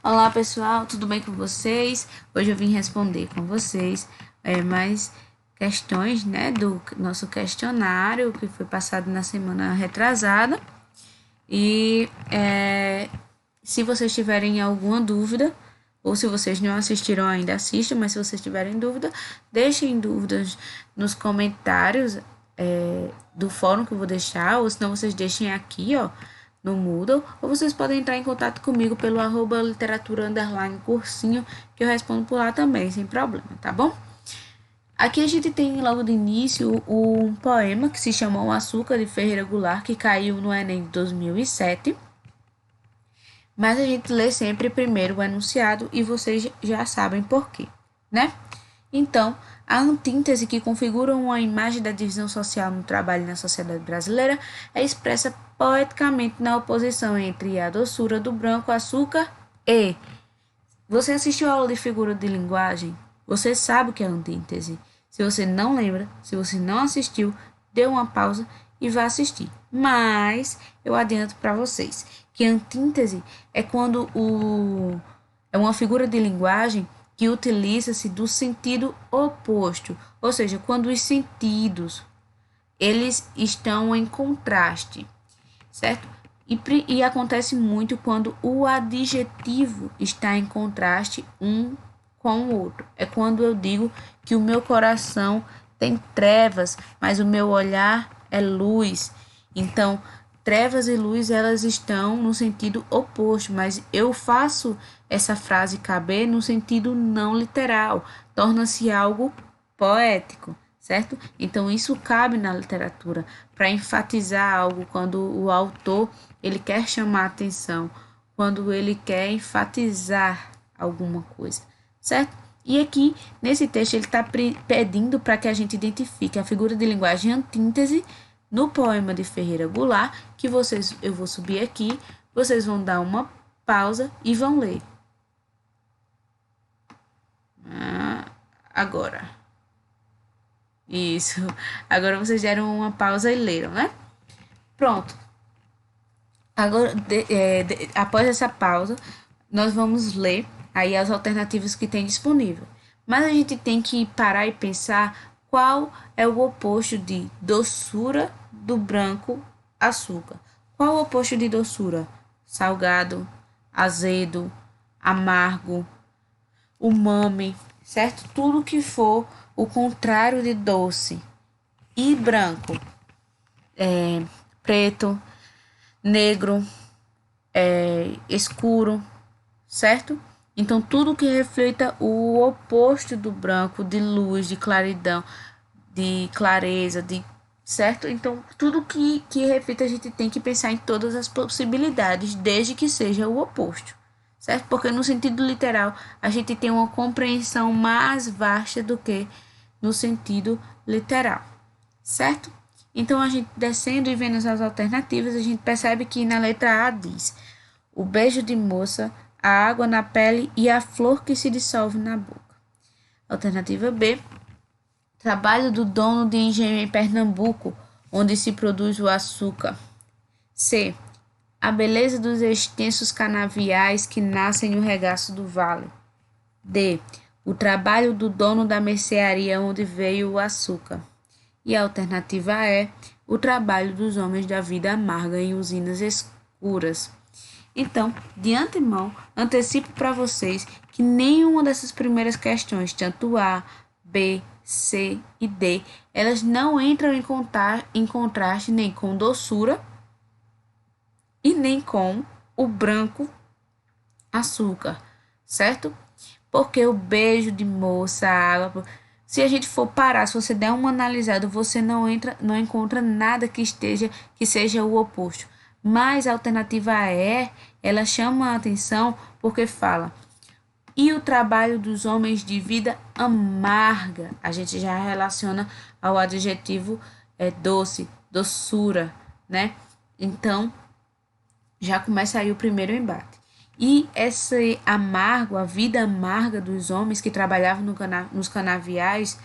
Olá pessoal, tudo bem com vocês? Hoje eu vim responder com vocês mais questões, né, do nosso questionário que foi passado na semana retrasada. E se vocês tiverem alguma dúvida, ou se vocês não assistiram ainda, assistam, mas se vocês tiverem dúvida, deixem dúvidas nos comentários do fórum que eu vou deixar, ou senão vocês deixem aqui, ó, no Moodle, ou vocês podem entrar em contato comigo pelo @literatura_cursinho, que eu respondo por lá também, sem problema, tá bom? Aqui a gente tem logo de início um poema que se chama O Açúcar, de Ferreira Goulart, que caiu no Enem de 2007. Mas a gente lê sempre primeiro o enunciado e vocês já sabem por quê, né? Então, a antítese que configura uma imagem da divisão social no trabalho e na sociedade brasileira é expressa poeticamente na oposição entre a doçura do branco açúcar e... Você assistiu a aula de figura de linguagem? Você sabe o que é antítese. Se você não lembra, se você não assistiu, dê uma pausa e vá assistir. Mas eu adianto para vocês que antítese é quando é uma figura de linguagem que utiliza-se do sentido oposto, ou seja, quando os sentidos eles estão em contraste, certo? E acontece muito quando o adjetivo está em contraste um com o outro. É quando eu digo que o meu coração tem trevas, mas o meu olhar é luz. Então, trevas e luz, elas estão no sentido oposto, mas eu faço essa frase caber no sentido não literal. Torna-se algo poético, certo? Então, isso cabe na literatura para enfatizar algo quando o autor ele quer chamar atenção, quando ele quer enfatizar alguma coisa, certo? E aqui, nesse texto, ele está pedindo para que a gente identifique a figura de linguagem antítese no poema de Ferreira Goulart, que eu vou subir aqui, vocês vão dar uma pausa e vão ler. Agora. Isso. Agora vocês deram uma pausa e leram, né? Pronto. Agora, após essa pausa, nós vamos ler aí as alternativas que tem disponível. Mas a gente tem que parar e pensar qual é o oposto de doçura do branco açúcar. Qual o oposto de doçura? Salgado, azedo, amargo, umami, certo? Tudo que for o contrário de doce. E branco, preto, negro, escuro, certo? Então, tudo que reflita o oposto do branco, de luz, de claridão, de clareza, certo? Então, tudo que reflita, a gente tem que pensar em todas as possibilidades, desde que seja o oposto, certo? Porque no sentido literal, a gente tem uma compreensão mais vasta do que no sentido literal, certo? Então, a gente descendo e vendo as alternativas, a gente percebe que na letra A diz: o beijo de moça, a água na pele e a flor que se dissolve na boca. Alternativa B: trabalho do dono de engenho em Pernambuco, onde se produz o açúcar. C: a beleza dos extensos canaviais que nascem no regaço do vale. D: o trabalho do dono da mercearia onde veio o açúcar. E a alternativa é o trabalho dos homens da vida amarga em usinas escuras. Então, de antemão, antecipo para vocês que nenhuma dessas primeiras questões, tanto A, B, C e D, elas não entram em contraste nem com doçura e nem com o branco açúcar, certo? Porque o beijo de moça, a água, se a gente for parar, se você der uma analisada, você não encontra nada que seja o oposto. Mas a alternativa E, ela chama a atenção porque fala: e o trabalho dos homens de vida amarga. A gente já relaciona ao adjetivo doce, doçura, né? Então, já começa aí o primeiro embate. E esse amargo, a vida amarga dos homens que trabalhavam nos canaviais,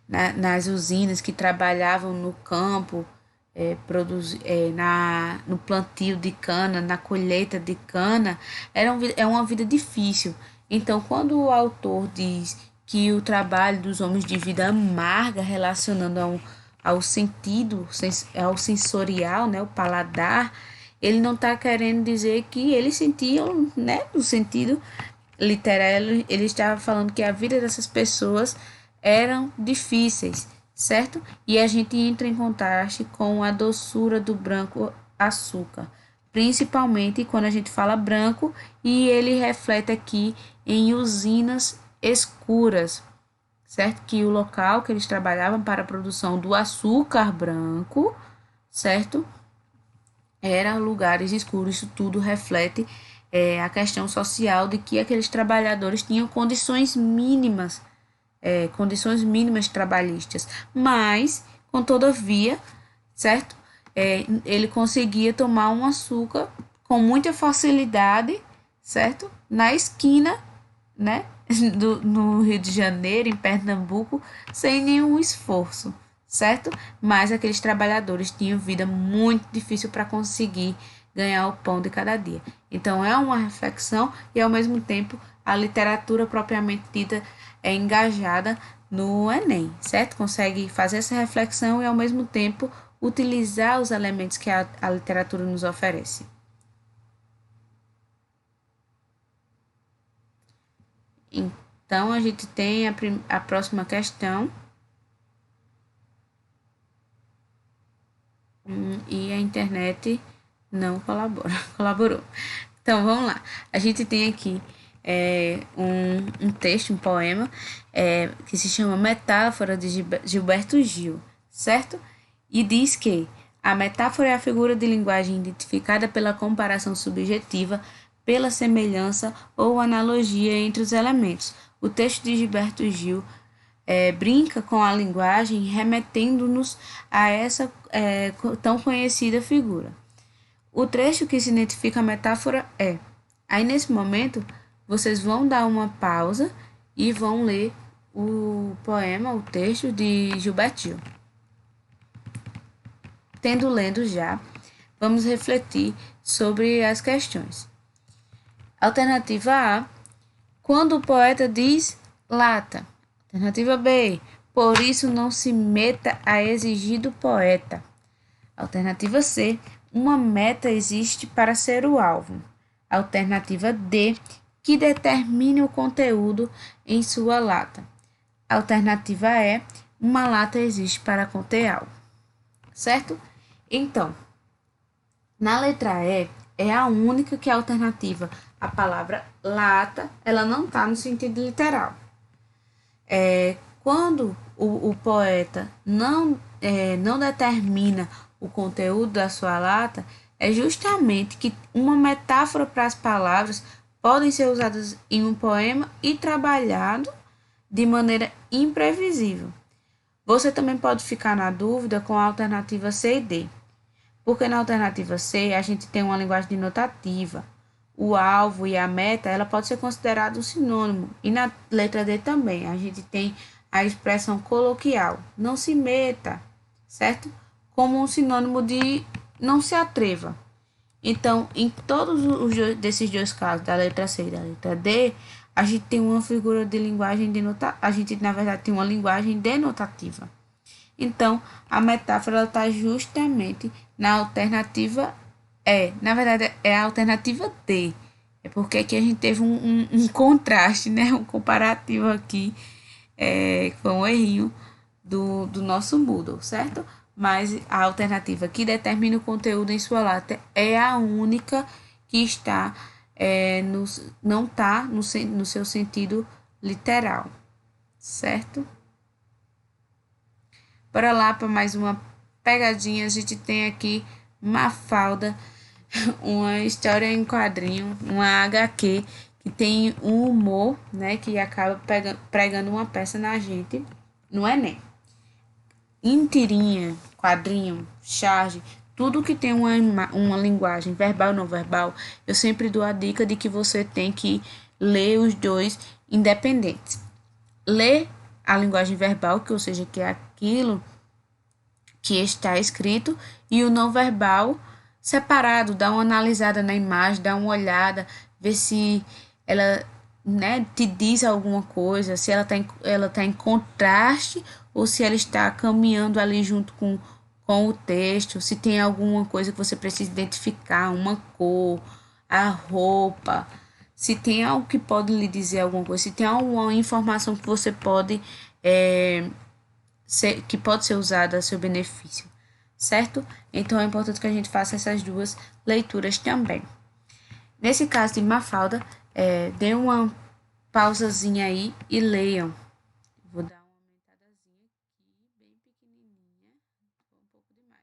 nas usinas, que trabalhavam no campo, no plantio de cana, na colheita de cana, é uma vida difícil. Então, quando o autor diz que o trabalho dos homens de vida amarga, relacionando ao sentido, ao sensorial, né, o paladar, ele não está querendo dizer que eles sentiam, né, no sentido literal, ele estava falando que a vida dessas pessoas eram difíceis, certo? E a gente entra em contraste com a doçura do branco açúcar, principalmente quando a gente fala branco, e ele reflete aqui em usinas escuras, certo? Que o local que eles trabalhavam para a produção do açúcar branco, certo? Era lugares escuros. Isso tudo reflete a questão social de que aqueles trabalhadores tinham condições mínimas trabalhistas, mas, com todavia, certo? Ele conseguia tomar um açúcar com muita facilidade, certo? Na esquina, né? No Rio de Janeiro, em Pernambuco, sem nenhum esforço, certo? Mas aqueles trabalhadores tinham vida muito difícil para conseguir ganhar o pão de cada dia. Então é uma reflexão e ao mesmo tempo a literatura propriamente dita é engajada no Enem, certo? Consegue fazer essa reflexão e ao mesmo tempo utilizar os elementos que a literatura nos oferece. Então a gente tem a próxima questão. E a internet não colaborou. Então vamos lá. A gente tem aqui um texto, um poema, que se chama Metáfora de Gilberto Gil, certo? E diz que a metáfora é a figura de linguagem identificada pela comparação subjetiva, pela semelhança ou analogia entre os elementos. O texto de Gilberto Gil brinca com a linguagem, remetendo-nos a essa tão conhecida figura. O trecho que se identifica a metáfora é: aí nesse momento vocês vão dar uma pausa e vão ler o poema, o texto de Gilberto Gil. Tendo lendo já, vamos refletir sobre as questões. Alternativa A: quando o poeta diz lata. Alternativa B: por isso não se meta a exigir do poeta. Alternativa C: uma meta existe para ser o alvo. Alternativa D: que determine o conteúdo em sua lata. Alternativa E: uma lata existe para conter algo. Certo? Então, na letra E é a única que é a alternativa. A palavra lata, ela não está no sentido literal. Quando o poeta não determina o conteúdo da sua lata, é justamente que uma metáfora para as palavras podem ser usadas em um poema e trabalhado de maneira imprevisível. Você também pode ficar na dúvida com a alternativa C e D, porque na alternativa C a gente tem uma linguagem denotativa. O alvo e a meta, ela pode ser considerado um sinônimo. E na letra D também, a gente tem a expressão coloquial, não se meta, certo? Como um sinônimo de não se atreva. Então, em todos desses dois casos, da letra C e da letra D, a gente tem uma figura de linguagem denotativa. A gente, na verdade, tem uma linguagem denotativa. Então, a metáfora está justamente na alternativa E. Na verdade, é a alternativa D. É porque aqui a gente teve um contraste, né? Um comparativo aqui. Foi um errinho do nosso Moodle, certo? Mas a alternativa que determina o conteúdo em sua lata é a única que está não está no seu sentido literal, certo? Bora lá para mais uma pegadinha. A gente tem aqui Mafalda, uma história em quadrinho, uma HQ que tem um humor, né, que acaba pregando uma peça na gente no Enem. Em tirinha, quadrinho, charge, tudo que tem uma linguagem verbal ou não verbal, eu sempre dou a dica de que você tem que ler os dois independentes. Ler a linguagem verbal, que ou seja, que é aquilo que está escrito e o não verbal separado, dá uma analisada na imagem, dá uma olhada, ver se ela, né, te diz alguma coisa, se ela tá em contraste ou se ela está caminhando ali junto com o texto, se tem alguma coisa que você precisa identificar, uma cor, a roupa, se tem algo que pode lhe dizer alguma coisa, se tem alguma informação que você pode que pode ser usada a seu benefício, certo? Então é importante que a gente faça essas duas leituras também. Nesse caso de Mafalda, dê uma pausazinha aí e leiam. Vou dar uma aumentadazinha aqui, bem pequenininha, um pouco demais,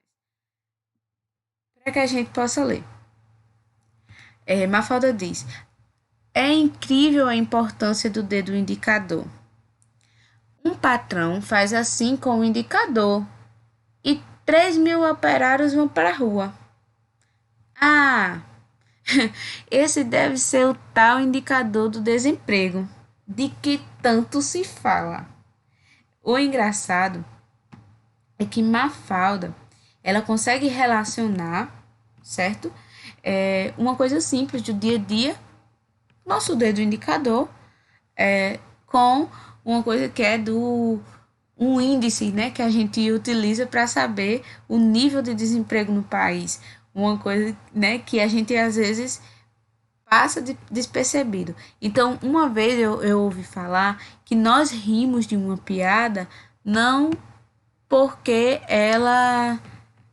para que a gente possa ler. Mafalda diz: é incrível a importância do dedo indicador. Um patrão faz assim com o indicador e 3.000 operários vão para a rua. Ah, esse deve ser o tal indicador do desemprego, de que tanto se fala. O engraçado é que Mafalda, ela consegue relacionar, certo? Uma coisa simples do dia a dia, nosso dedo indicador, com uma coisa que é um índice, né, que a gente utiliza para saber o nível de desemprego no país. Uma coisa, né, que a gente às vezes passa despercebido. Então, uma vez eu ouvi falar que nós rimos de uma piada não porque ela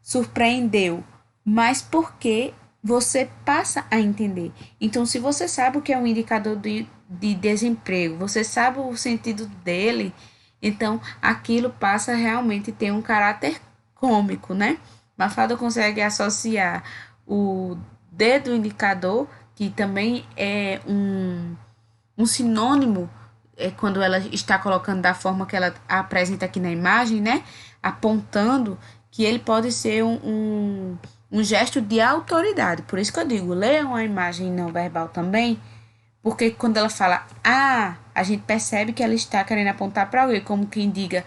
surpreendeu, mas porque você passa a entender. Então, se você sabe o que é um indicador de desemprego, você sabe o sentido dele, então aquilo passa a realmente ter um caráter cômico, né? Mafalda consegue associar o dedo indicador, que também é um sinônimo quando ela está colocando da forma que ela apresenta aqui na imagem, né? Apontando que ele pode ser um gesto de autoridade. Por isso que eu digo, leiam a imagem não verbal também, porque quando ela fala a gente percebe que ela está querendo apontar para alguém, como quem diga,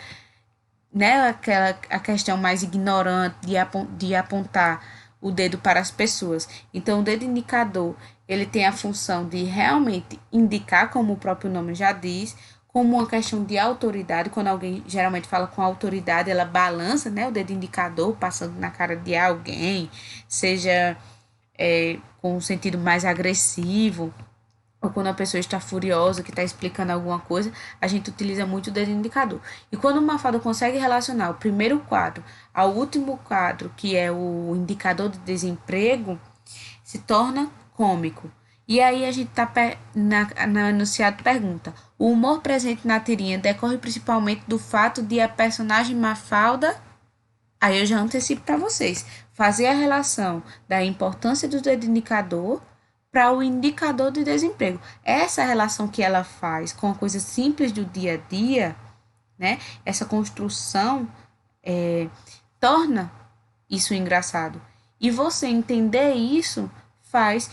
né, a questão mais ignorante de apontar o dedo para as pessoas. Então, o dedo indicador, ele tem a função de realmente indicar, como o próprio nome já diz, como uma questão de autoridade. Quando alguém geralmente fala com autoridade, ela balança, né, o dedo indicador, passando na cara de alguém, seja com um sentido mais agressivo, ou quando a pessoa está furiosa, que está explicando alguma coisa, a gente utiliza muito o dedo indicador. E quando o Mafalda consegue relacionar o primeiro quadro ao último quadro, que é o indicador de desemprego, se torna cômico. E aí a gente está na enunciado pergunta: o humor presente na tirinha decorre principalmente do fato de a personagem Mafalda. Aí eu já antecipo para vocês fazer a relação da importância do dedo indicador para o indicador de desemprego. Essa relação que ela faz com a coisa simples do dia a dia, né? Essa construção torna isso engraçado. E você entender isso faz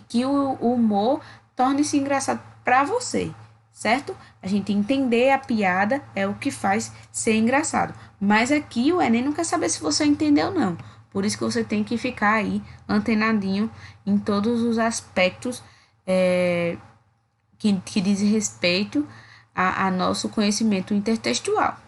que o humor torne-se engraçado para você, certo? A gente entender a piada é o que faz ser engraçado. Mas aqui o Enem não quer saber se você entendeu ou não. Por isso que você tem que ficar aí antenadinho em todos os aspectos que diz respeito a nosso conhecimento intertextual.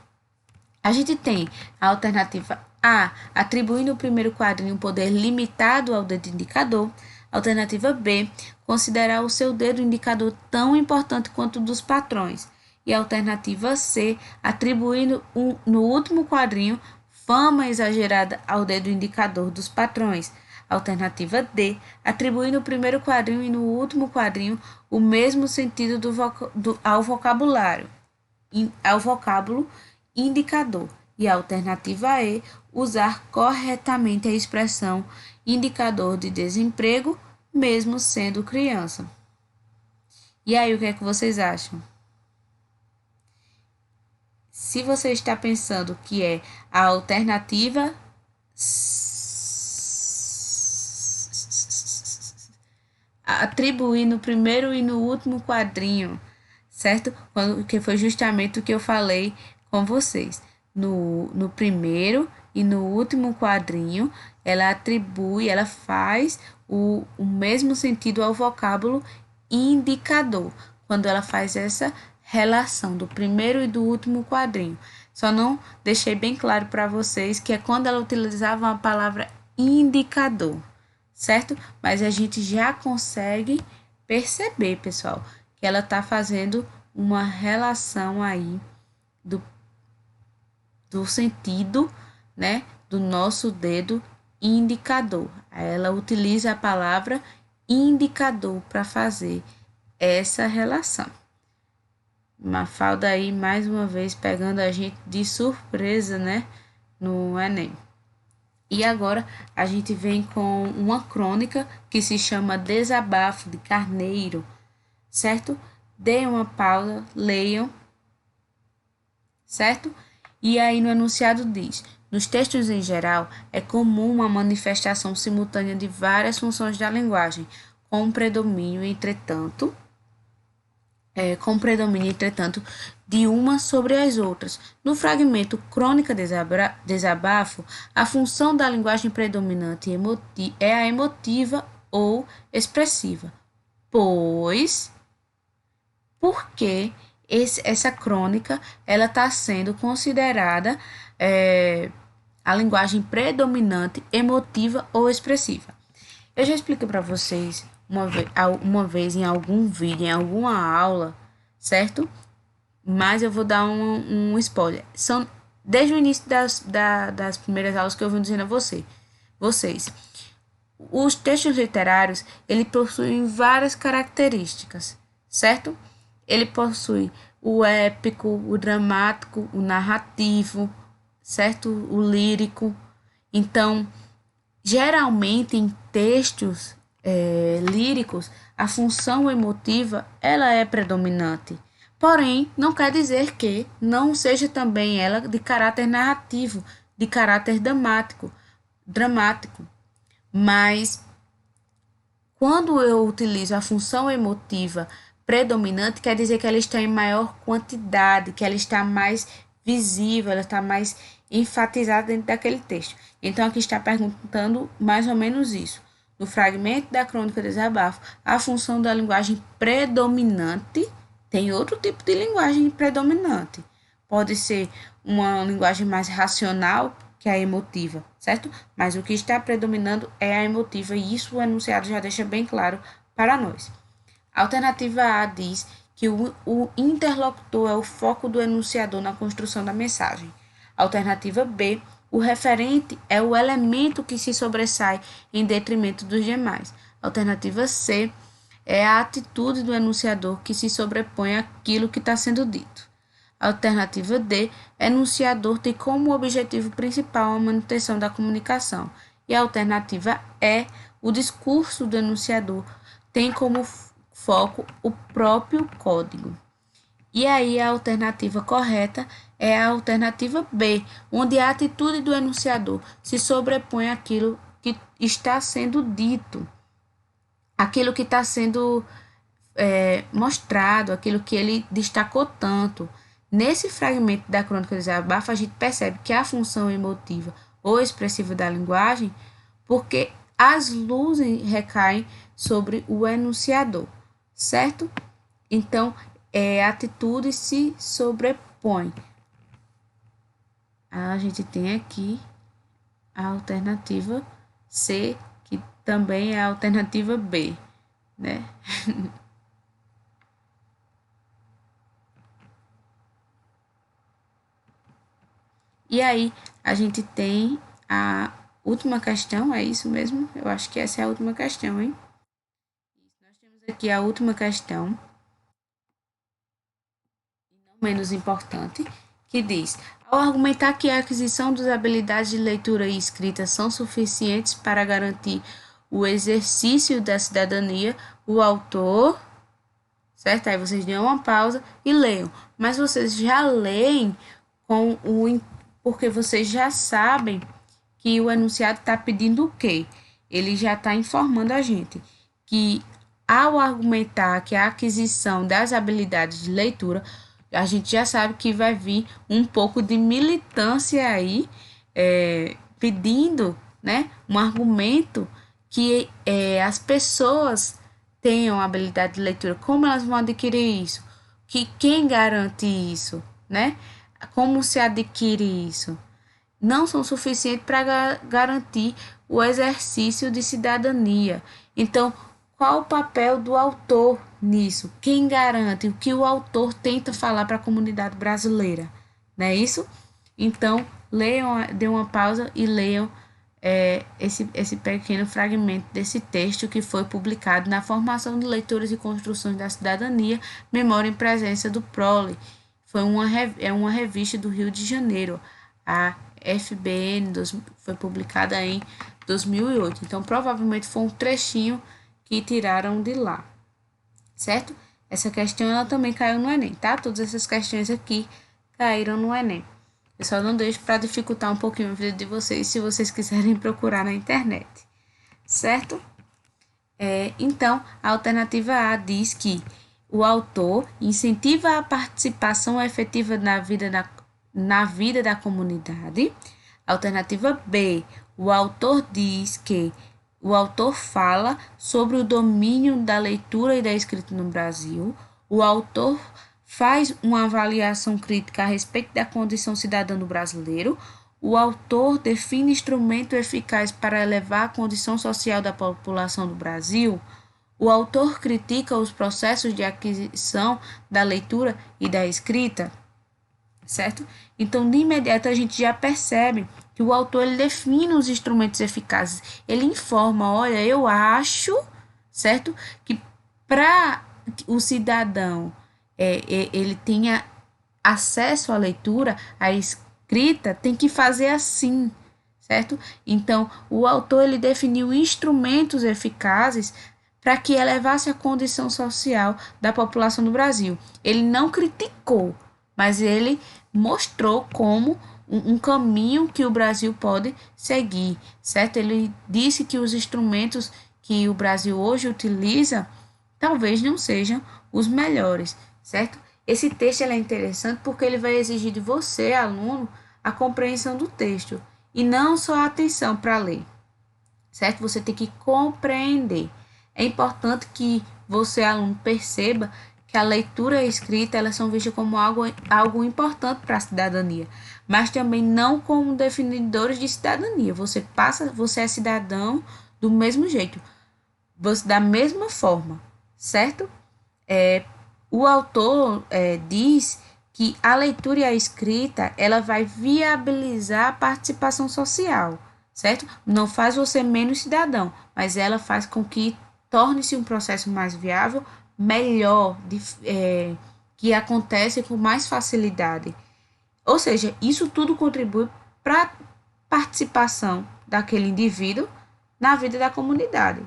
A gente tem a alternativa A, atribuindo o primeiro quadrinho um poder limitado ao dedo indicador. Alternativa B, considerar o seu dedo indicador tão importante quanto o dos patrões. E a alternativa C, atribuindo no último quadrinho fama exagerada ao dedo indicador dos patrões. Alternativa D, atribuindo no primeiro quadrinho e no último quadrinho o mesmo sentido ao vocábulo indicador. E a alternativa E, usar corretamente a expressão indicador de desemprego, mesmo sendo criança. E aí, o que é que vocês acham? Se você está pensando que é a alternativa atribuir no primeiro e no último quadrinho, certo? Que foi justamente o que eu falei com vocês. No primeiro e no último quadrinho ela atribui, ela faz o mesmo sentido ao vocábulo indicador, quando ela faz essa relação do primeiro e do último quadrinho. Só não deixei bem claro para vocês que é quando ela utilizava a palavra indicador, certo? Mas a gente já consegue perceber, pessoal, que ela está fazendo uma relação aí do sentido, né, do nosso dedo indicador. Ela utiliza a palavra indicador para fazer essa relação. Mafalda aí mais uma vez pegando a gente de surpresa, né, no Enem. E agora a gente vem com uma crônica que se chama Desabafo de Carneiro, certo? Deem uma pausa, leiam, certo? E aí no enunciado diz: nos textos em geral, é comum uma manifestação simultânea de várias funções da linguagem, com um predomínio, entretanto, de uma sobre as outras. No fragmento Crônica Desabafo, a função da linguagem predominante é a emotiva ou expressiva, pois, porque essa crônica ela está sendo considerada a linguagem predominante, emotiva ou expressiva. Eu já expliquei para vocês uma vez em algum vídeo, em alguma aula, certo? Mas eu vou dar um spoiler. São desde o início das primeiras aulas que eu vim dizendo a vocês. Os textos literários, ele possuem várias características, certo? Ele possui o épico, o dramático, o narrativo, certo? O lírico. Então, geralmente em textos líricos, a função emotiva ela é predominante. Porém, não quer dizer que não seja também ela de caráter narrativo, de caráter dramático. Mas quando eu utilizo a função emotiva predominante, quer dizer que ela está em maior quantidade, que ela está mais visível, ela está mais enfatizada dentro daquele texto. Então, aqui está perguntando mais ou menos isso. No fragmento da Crônica Desabafo, a função da linguagem predominante, tem outro tipo de linguagem predominante. Pode ser uma linguagem mais racional que a emotiva, certo? Mas o que está predominando é a emotiva e isso o enunciado já deixa bem claro para nós. A alternativa A diz que o interlocutor é o foco do enunciador na construção da mensagem. A alternativa B, o referente é o elemento que se sobressai em detrimento dos demais. A alternativa C é a atitude do enunciador que se sobrepõe àquilo que está sendo dito. A alternativa D, enunciador tem como objetivo principal a manutenção da comunicação. E a alternativa E, o discurso do enunciador tem como foco o próprio código. E aí a alternativa correta é a alternativa B, onde a atitude do enunciador se sobrepõe àquilo que está sendo dito, aquilo que está sendo mostrado, aquilo que ele destacou tanto. Nesse fragmento da Crônica de Desabafo, a gente percebe que a função emotiva ou expressiva da linguagem, porque as luzes recaem sobre o enunciador, certo? Então, a atitude se sobrepõe. A gente tem aqui a alternativa C, que também é a alternativa B, né? E aí, a gente tem a última questão, é isso mesmo? Eu acho que essa é a última questão, hein? Nós temos aqui a última questão, não menos importante, que diz: ao argumentar que a aquisição das habilidades de leitura e escrita são suficientes para garantir o exercício da cidadania, o autor, certo? Aí vocês dêem uma pausa e leiam, mas vocês já leem porque vocês já sabem que o enunciado está pedindo o quê? Ele já está informando a gente que, ao argumentar que a aquisição das habilidades de leitura, a gente já sabe que vai vir um pouco de militância aí pedindo, né, um argumento que as pessoas tenham habilidade de leitura. Como elas vão adquirir isso? Quem garante isso, né? Como se adquire isso? Não são suficientes para garantir o exercício de cidadania. Então, qual o papel do autor nisso? Quem garante o que o autor tenta falar para a comunidade brasileira? Não é isso? Então, leiam, dê uma pausa e leiam esse pequeno fragmento desse texto que foi publicado na Formação de Leitores e Construções da Cidadania, Memória em Presença do Prole. É uma revista do Rio de Janeiro, a FBN, foi publicada em 2008. Então, provavelmente foi um trechinho que tiraram de lá, certo? Essa questão ela também caiu no Enem, tá? Todas essas questões aqui caíram no Enem. Eu só não deixo para dificultar um pouquinho a vida de vocês, se vocês quiserem procurar na internet, certo? Então, a alternativa A diz que o autor incentiva a participação efetiva na vida da comunidade. Alternativa B, o autor diz que o autor fala sobre o domínio da leitura e da escrita no Brasil. O autor faz uma avaliação crítica a respeito da condição cidadã do brasileiro. O autor define instrumento eficaz para elevar a condição social da população do Brasil. O autor critica os processos de aquisição da leitura e da escrita, certo? Então, de imediato, a gente já percebe que o autor ele define os instrumentos eficazes. Ele informa, olha, eu acho, certo? Que para o cidadão ele tenha acesso à leitura, à escrita, tem que fazer assim, certo? Então, o autor ele definiu instrumentos eficazes para que elevasse a condição social da população do Brasil. Ele não criticou, mas ele mostrou como um caminho que o Brasil pode seguir, certo? Ele disse que os instrumentos que o Brasil hoje utiliza talvez não sejam os melhores, certo? Esse texto é interessante porque ele vai exigir de você, aluno, a compreensão do texto e não só a atenção para ler, certo? Você tem que compreender. É importante que você, aluno, perceba que a leitura e a escrita elas são vistas como algo importante para a cidadania, mas também não como definidores de cidadania. Você é cidadão do mesmo jeito, da mesma forma, certo? O autor diz que a leitura e a escrita ela vai viabilizar a participação social, certo? Não faz você menos cidadão, mas ela faz com que torne-se um processo mais viável, melhor, que acontece com mais facilidade. Ou seja, isso tudo contribui para a participação daquele indivíduo na vida da comunidade.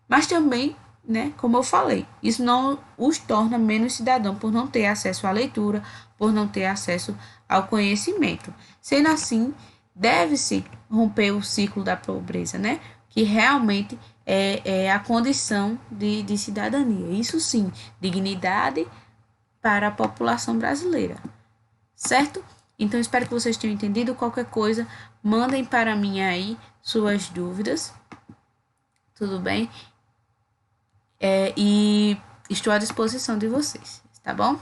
Mas também, né, como eu falei, isso não os torna menos cidadão por não ter acesso à leitura, por não ter acesso ao conhecimento. Sendo assim, deve-se romper o ciclo da pobreza, né? Que realmente é a condição de cidadania. Isso sim, dignidade para a população brasileira, certo? Então, espero que vocês tenham entendido. Qualquer coisa, mandem para mim aí suas dúvidas, tudo bem? E estou à disposição de vocês, tá bom?